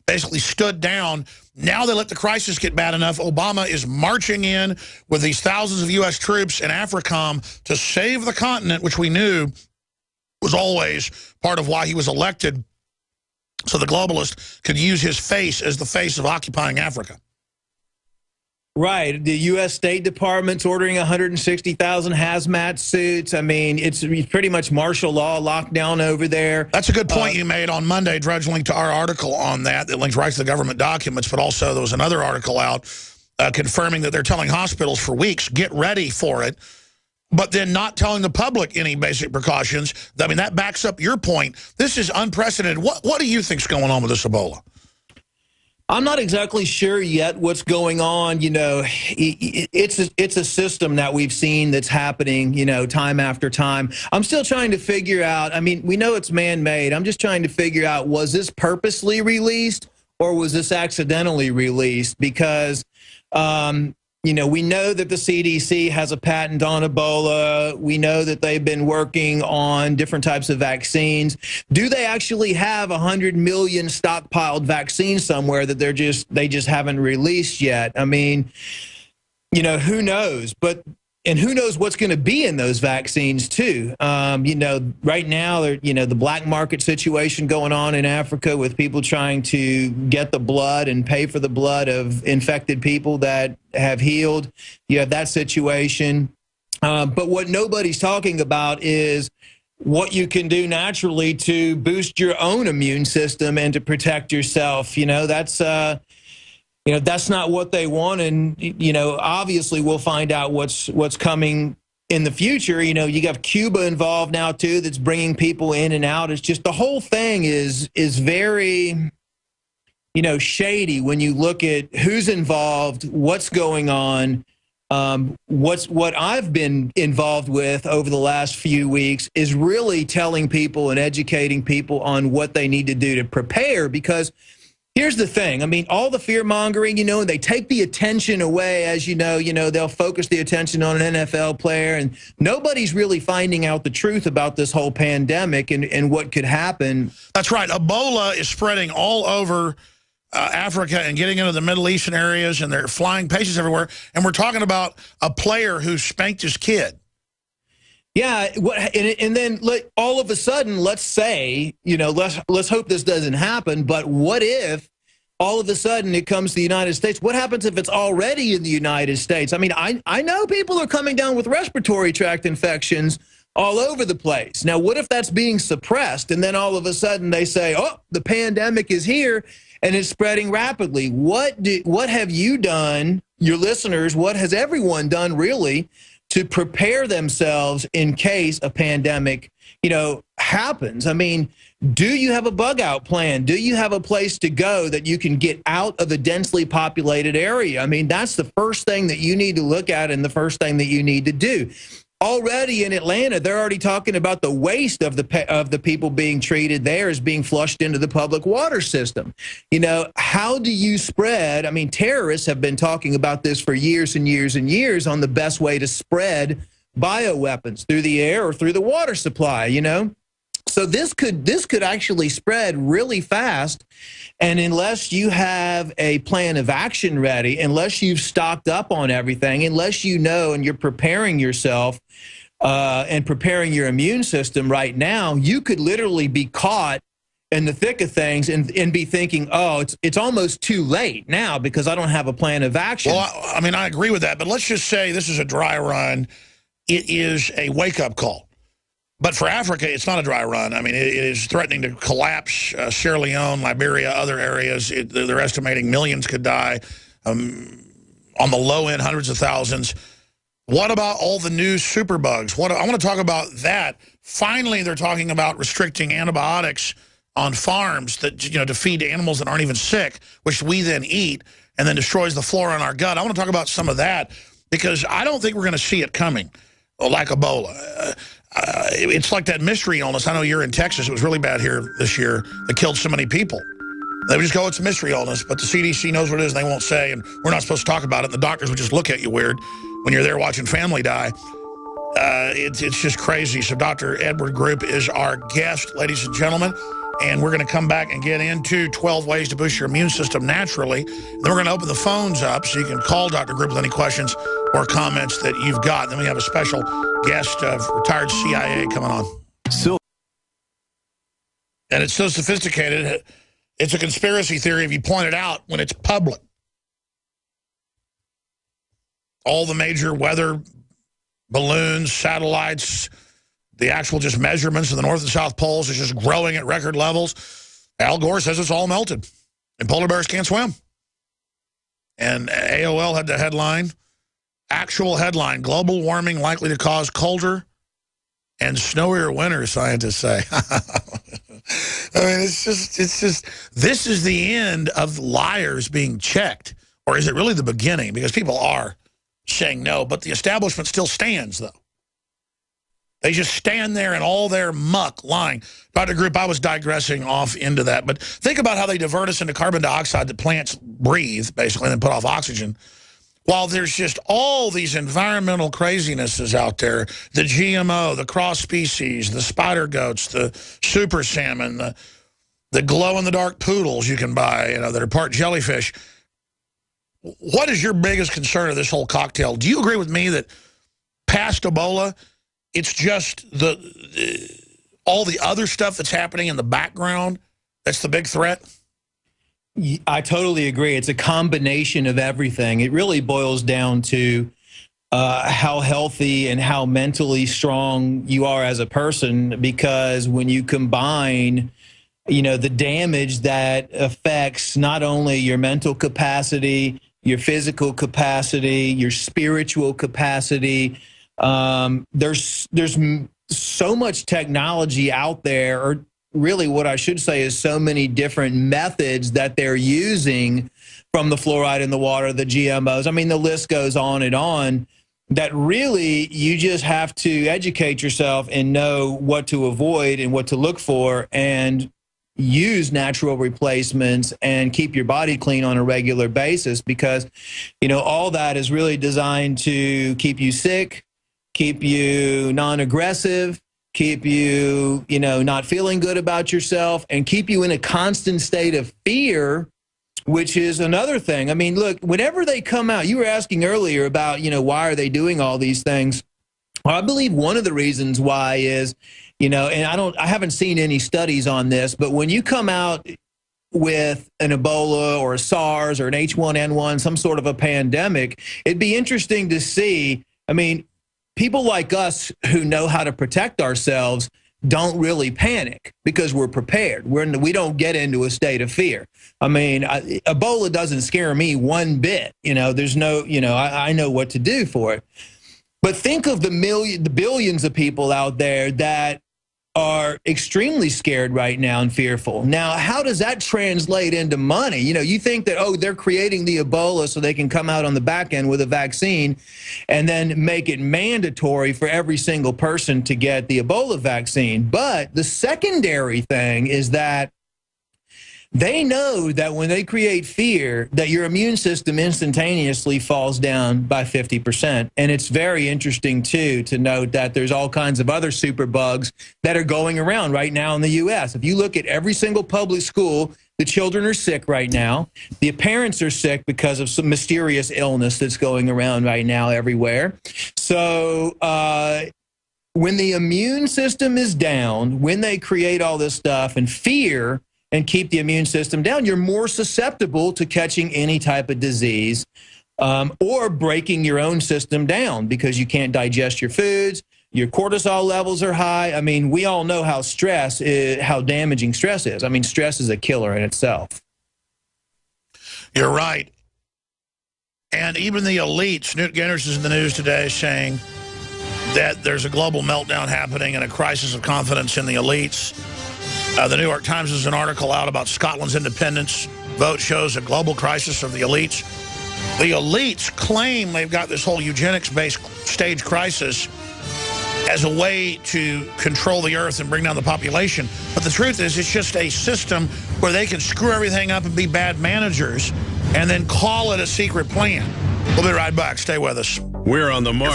basically stood down. Now they let the crisis get bad enough. Obama is marching in with these thousands of U.S. troops in AFRICOM to save the continent, which we knew was always part of why he was elected, so the globalist could use his face as the face of occupying Africa. Right. The U.S. State Department's ordering 160,000 hazmat suits. I mean, it's pretty much martial law lockdown over there. That's a good point you made on Monday. Drudge linked to our article on that links right to the government documents, but also there was another article out confirming that they're telling hospitals for weeks, get ready for it, but then not telling the public any basic precautions. I mean, that backs up your point. This is unprecedented. What do you think's going on with this Ebola? I'm not exactly sure yet what's going on. You know, it's a system that we've seen that's happening, you know, time after time. I'm still trying to figure out, I mean, we know it's man-made. I'm just trying to figure out, was this purposely released or was this accidentally released? Because, you know, we know that the CDC has a patent on Ebola. We know that they've been working on different types of vaccines. Do they actually have 100 million stockpiled vaccines somewhere that they just haven't released yet? I mean, you know, who knows? And who knows what's going to be in those vaccines, too. You know, right now, you know, the black market situation going on in Africa with people trying to get the blood and pay for the blood of infected people that have healed. You have that situation. But what nobody's talking about is what you can do naturally to boost your own immune system and to protect yourself. You know, that's not what they want, and you know, obviously we'll find out what's coming in the future. You know, you got Cuba involved now too, that's bringing people in and out. It's just the whole thing is very, you know, shady when you look at who's involved, what's going on. What I've been involved with over the last few weeks is really telling people and educating people on what they need to do to prepare, because here's the thing. I mean, all the fear-mongering, you know, they take the attention away, as you know, they'll focus the attention on an NFL player, and nobody's really finding out the truth about this whole pandemic and what could happen. That's right. Ebola is spreading all over Africa and getting into the Middle Eastern areas, and they're flying patients everywhere. And we're talking about a player who spanked his kid. Yeah, and then all of a sudden, let's say, you know, let's hope this doesn't happen, but what if all of a sudden it comes to the United States? What happens if it's already in the United States? I mean, I know people are coming down with respiratory tract infections all over the place. Now, what if that's being suppressed, and then all of a sudden they say, oh, the pandemic is here and it's spreading rapidly? What have you done, your listeners, what has everyone done really to prepare themselves in case a pandemic, you know, happens? I mean, do you have a bug out plan? Do you have a place to go that you can get out of a densely populated area? I mean, that's the first thing that you need to look at and the first thing that you need to do. Already in Atlanta, they're already talking about the waste of the people being treated there as being flushed into the public water system. You know, how do you spread? I mean, terrorists have been talking about this for years and years and years on the best way to spread bioweapons, through the air or through the water supply, you know? So this could actually spread really fast, and unless you have a plan of action ready, unless you've stocked up on everything, unless you know and you're preparing yourself and preparing your immune system right now, you could literally be caught in the thick of things and be thinking, oh, it's almost too late now because I don't have a plan of action. Well, I mean, I agree with that, but let's just say this is a dry run. It is a wake-up call. But for Africa, it's not a dry run. I mean, it is threatening to collapse. Sierra Leone, Liberia, other areas, they're estimating millions could die. On the low end, hundreds of thousands. What about all the new superbugs? I want to talk about that. Finally, they're talking about restricting antibiotics on farms that, you know, to feed animals that aren't even sick, which we then eat and then destroys the flora in our gut. I want to talk about some of that because I don't think we're going to see it coming like Ebola. It's like that mystery illness. I know you're in Texas. It was really bad here this year that killed so many people. They would just go, it's a mystery illness, but the CDC knows what it is and they won't say, and we're not supposed to talk about it. And the doctors would just look at you weird when you're there watching family die. It's just crazy. So Dr. Edward Group is our guest, ladies and gentlemen. And we're going to come back and get into 12 ways to boost your immune system naturally. Then we're going to open the phones up so you can call Dr. Group with any questions or comments that you've got. Then we have a special guest of retired CIA coming on. And it's so sophisticated, it's a conspiracy theory if you point it out when it's public. All the major weather balloons, satellites, the actual just measurements of the North and South Poles is just growing at record levels. Al Gore says it's all melted, and polar bears can't swim. And AOL had the headline, actual headline, global warming likely to cause colder and snowier winters, scientists say. I mean, it's just, this is the end of liars being checked. Or is it really the beginning? Because people are saying no, but the establishment still stands, though. They just stand there in all their muck lying. Dr. Group, I was digressing off into that, but think about how they divert us into carbon dioxide that plants breathe, basically, and then put off oxygen. While there's just all these environmental crazinesses out there, the GMO, the cross species, the spider goats, the super salmon, the glow-in-the-dark poodles you can buy, that are part jellyfish. What is your biggest concern of this whole cocktail? Do you agree with me that past Ebola, it's just all the other stuff that's happening in the background that's the big threat? I totally agree. It's a combination of everything. It really boils down to how healthy and how mentally strong you are as a person, because when you combine, the damage that affects not only your mental capacity, your physical capacity, your spiritual capacity, there's so much technology out there, or really what I should say is so many different methods that they're using, from the fluoride in the water, the GMOs. I mean, the list goes on, that really you just have to educate yourself and know what to avoid and what to look for, and use natural replacements and keep your body clean on a regular basis, because, all that is really designed to keep you sick, keep you non-aggressive, keep you, not feeling good about yourself, and keep you in a constant state of fear, which is another thing. I mean, look, whenever they come out, you were asking earlier about, why are they doing all these things? Well, I believe one of the reasons why is, and I haven't seen any studies on this, but when you come out with an Ebola or a SARS or an H1N1, some sort of a pandemic, it'd be interesting to see. I mean, people like us who know how to protect ourselves don't really panic because we're prepared. We don't get into a state of fear. I mean, Ebola doesn't scare me one bit. There's no, I know what to do for it. But think of the billions of people out there that are extremely scared right now and fearful. Now, how does that translate into money? You think that, they're creating the Ebola so they can come out on the back end with a vaccine and then make it mandatory for every single person to get the Ebola vaccine. But the secondary thing is that they know that when they create fear, that your immune system instantaneously falls down by 50%. And it's very interesting, too, to note that there's all kinds of other super bugs that are going around right now in the U.S. If you look at every single public school, the children are sick right now. The parents are sick because of some mysterious illness that's going around right now everywhere. So when the immune system is down, when they create all this stuff and fear and keep the immune system down, you're more susceptible to catching any type of disease or breaking your own system down because you can't digest your foods. Your cortisol levels are high. I mean, we all know how how damaging stress is. I mean, stress is a killer in itself. You're right. And even the elites, Newt Gingrich is in the news today saying that there's a global meltdown happening and a crisis of confidence in the elites. The New York Times has an article out about Scotland's independence vote shows a global crisis of the elites. The elites claim they've got this whole eugenics-based stage crisis as a way to control the earth and bring down the population. But the truth is, it's just a system where they can screw everything up and be bad managers and then call it a secret plan. We'll be right back. Stay with us. We're on the mark.